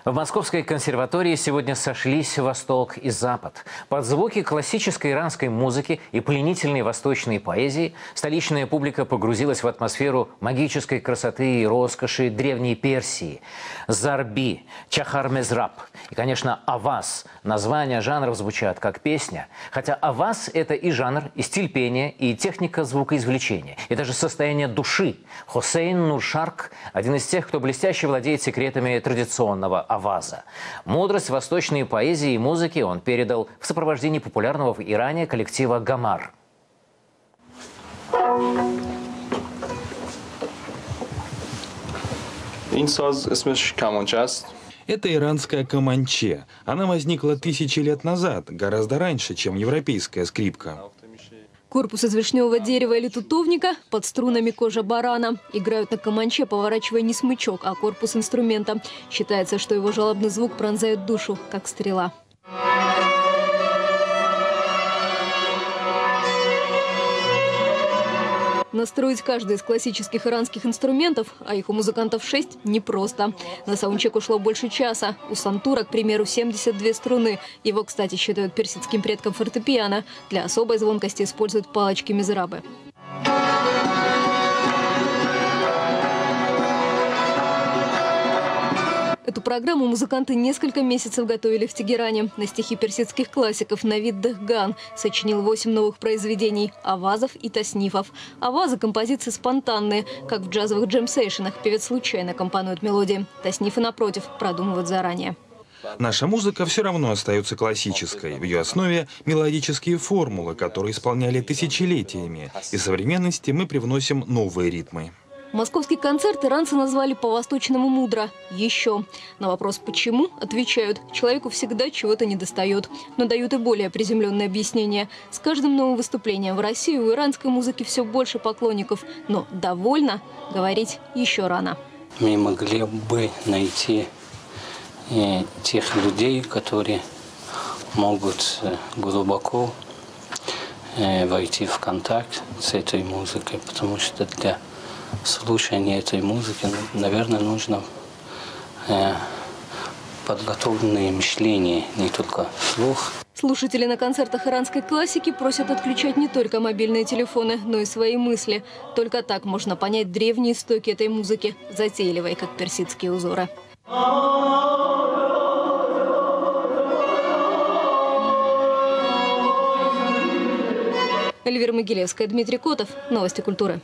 В Московской консерватории сегодня сошлись Восток и Запад. Под звуки классической иранской музыки и пленительной восточной поэзии столичная публика погрузилась в атмосферу магической красоты и роскоши древней Персии. Зарби, Чахар-Мезраб и, конечно, Аваз. Названия жанров звучат как песня. Хотя Аваз – это и жанр, и стиль пения, и техника звукоизвлечения, и даже состояние души. Хосейн Нуршарк – один из тех, кто блестяще владеет секретами традиционного Аваза. Мудрость восточной поэзии и музыки он передал в сопровождении популярного в Иране коллектива «Гамар». Это иранская каманче. Она возникла тысячи лет назад, гораздо раньше, чем европейская скрипка. Корпус из вишневого дерева или тутовника, под струнами кожа барана. Играют на каманче, поворачивая не смычок, а корпус инструмента. Считается, что его жалобный звук пронзает душу, как стрела. Настроить каждый из классических иранских инструментов, а их у музыкантов 6, непросто. На саундчек ушло больше часа. У сантура, к примеру, 72 струны. Его, кстати, считают персидским предком фортепиано. Для особой звонкости используют палочки мезрабы. Эту программу музыканты несколько месяцев готовили в Тегеране. На стихи персидских классиков Навид Дехган сочинил 8 новых произведений – авазов и таснифов. Авазы – композиции спонтанные, как в джазовых джем-сейшенах. Певец случайно компонует мелодии. Таснифы, напротив, продумывают заранее. Наша музыка все равно остается классической. В ее основе мелодические формулы, которые исполняли тысячелетиями. Из современности мы привносим новые ритмы. Московский концерт иранцы назвали по-восточному мудро «Еще». На вопрос «почему?» отвечают: человеку всегда чего-то недостает. Но дают и более приземленные объяснения. С каждым новым выступлением в России у иранской музыки все больше поклонников. Но «довольно» говорить еще рано. Мы могли бы найти тех людей, которые могут глубоко войти в контакт с этой музыкой, потому что для слушания этой музыки, наверное, нужно подготовленное мышление, не только слух. Слушатели на концертах иранской классики просят отключать не только мобильные телефоны, но и свои мысли. Только так можно понять древние истоки этой музыки, затейливой, как персидские узоры. Эльвира Могилевская, Дмитрий Котов. Новости культуры.